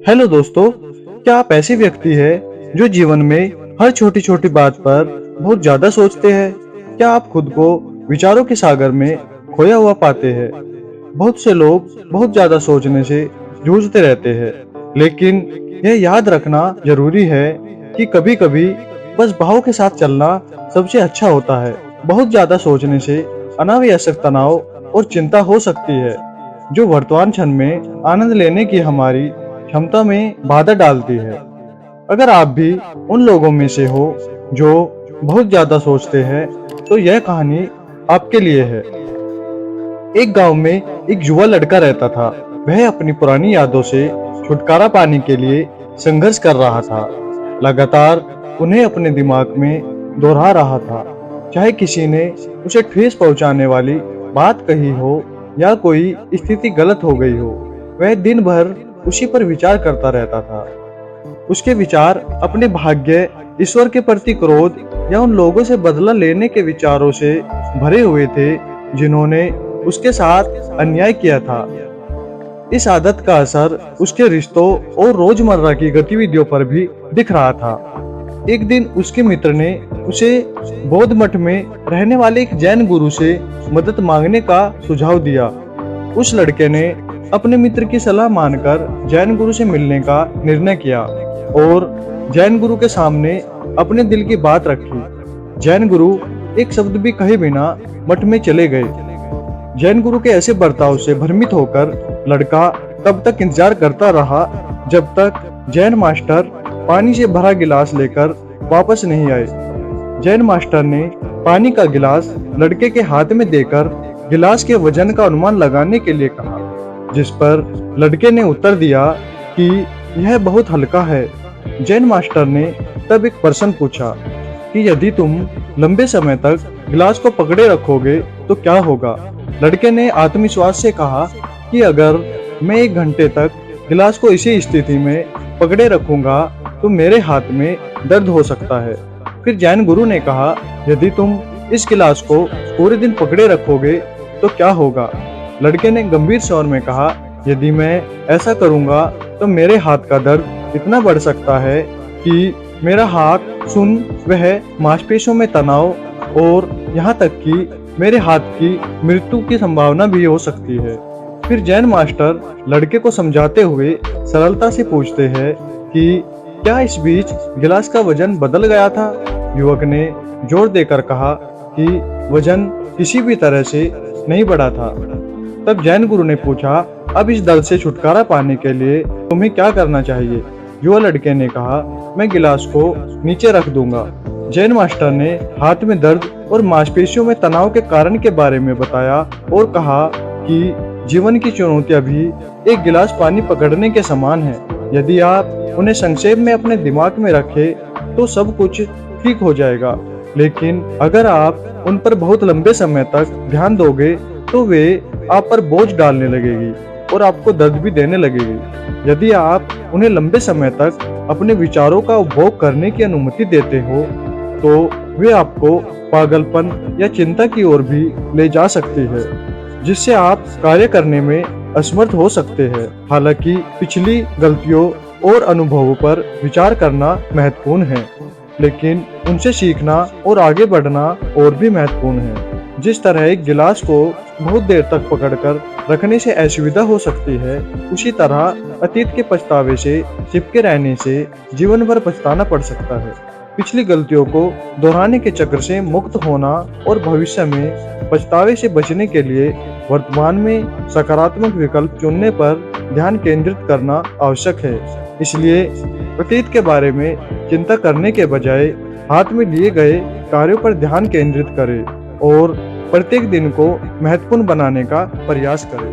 Hello दोस्तों, क्या आप ऐसे व्यक्ति हैं जो जीवन में हर छोटी छोटी बात पर बहुत ज्यादा सोचते हैं? क्या आप खुद को विचारों के सागर में खोया हुआ पाते हैं? बहुत से लोग बहुत ज्यादा सोचने से जूझते रहते हैं, लेकिन यह याद रखना जरूरी है कि कभी कभी बस भाव के साथ चलना सबसे अच्छा होता है। बहुत ज्यादा सोचने से अनावश्यक तनाव और चिंता हो सकती है, जो वर्तमान क्षण में आनंद लेने की हमारी क्षमता में बाधा डालती है। अगर आप भी उन लोगों में से हो जो बहुत ज्यादा सोचते हैं, तो यह कहानी आपके लिए है। एक गांव में एक युवा लड़का रहता था। वह अपनी पुरानी यादों से छुटकारा पाने के लिए संघर्ष कर रहा था। लगातार उन्हें अपने दिमाग में दोहरा रहा था, चाहे किसी ने उसे ठेस पहुंचाने वाली बात कही हो या कोई स्थिति गलत हो गई हो। वह दिन भर उसी पर विचार करता रहता था। उसके विचार अपने भाग्य, ईश्वर के प्रति क्रोध या उन लोगों से बदला लेने के विचारों से भरे हुए थे जिन्होंने उसके साथ अन्याय किया था। इस आदत का असर उसके रिश्तों और रोजमर्रा की गतिविधियों पर भी दिख रहा था। एक दिन उसके मित्र ने उसे बौद्ध मठ में रहने वाले एक जैन गुरु से मदद मांगने का सुझाव दिया। उस लड़के ने अपने मित्र की सलाह मानकर जैन गुरु से मिलने का निर्णय किया और जैन गुरु के सामने अपने दिल की बात रखी। जैन गुरु एक शब्द भी कहे बिना मठ में चले गए। जैन गुरु के ऐसे बर्ताव से भ्रमित होकर लड़का तब तक इंतजार करता रहा जब तक जैन मास्टर पानी से भरा गिलास लेकर वापस नहीं आए। जैन मास्टर ने पानी का गिलास लड़के के हाथ में देकर गिलास के वजन का अनुमान लगाने के लिए कहा, जिस पर लड़के ने उत्तर दिया कि यह बहुत हल्का है। जैन मास्टर ने तब एक प्रश्न पूछा कि यदि तुम लंबे समय तक गिलास को पकड़े रखोगे तो क्या होगा? लड़के ने आत्मविश्वास से कहा कि अगर मैं 1 घंटे तक गिलास को इसी स्थिति में पकड़े रखूंगा तो मेरे हाथ में दर्द हो सकता है। फिर जैन गुरु ने कहा, यदि तुम इस गिलास को पूरे दिन पकड़े रखोगे तो क्या होगा? लड़के ने गंभीर स्वर में कहा, यदि मैं ऐसा करूंगा तो मेरे हाथ का दर्द इतना बढ़ सकता है कि मेरा हाथ सुन वह मांसपेशियों में तनाव और यहाँ तक कि मेरे हाथ की मृत्यु की संभावना भी हो सकती है। फिर जैन मास्टर लड़के को समझाते हुए सरलता से पूछते हैं कि क्या इस बीच गिलास का वजन बदल गया था? युवक ने जोर देकर कहा कि वजन किसी भी तरह से नहीं बढ़ा था। तब जैन गुरु ने पूछा, अब इस दर्द से छुटकारा पाने के लिए तुम्हें क्या करना चाहिए? युवा लड़के ने कहा, मैं गिलास को नीचे रख दूंगा। जैन मास्टर ने हाथ में दर्द और मांसपेशियों में तनाव के कारण के बारे में बताया और कहा कि जीवन की चुनौतियां भी एक गिलास पानी पकड़ने के समान है। यदि आप उन्हें संक्षेप में अपने दिमाग में रखें तो सब कुछ ठीक हो जाएगा, लेकिन अगर आप उन पर बहुत लंबे समय तक ध्यान दोगे तो वे आप पर बोझ डालने लगेगी और आपको दर्द भी देने लगेगी। यदि आप उन्हें लंबे समय तक अपने विचारों का उपभोग करने की अनुमति देते हो तो वे आपको पागलपन या चिंता की ओर भी ले जा सकती है, जिससे आप कार्य करने में असमर्थ हो सकते हैं। हालांकि पिछली गलतियों और अनुभवों पर विचार करना महत्वपूर्ण है, लेकिन उनसे सीखना और आगे बढ़ना और भी महत्वपूर्ण है। जिस तरह एक गिलास को बहुत देर तक पकड़कर रखने से असुविधा हो सकती है, उसी तरह अतीत के पछतावे से चिपके रहने से जीवन भर पछताना पड़ सकता है। पिछली गलतियों को दोहराने के चक्र से मुक्त होना और भविष्य में पछतावे से बचने के लिए वर्तमान में सकारात्मक विकल्प चुनने पर ध्यान केंद्रित करना आवश्यक है। इसलिए अतीत के बारे में चिंता करने के बजाय हाथ में लिए गए कार्यों पर ध्यान केंद्रित करें और प्रत्येक दिन को महत्वपूर्ण बनाने का प्रयास करें।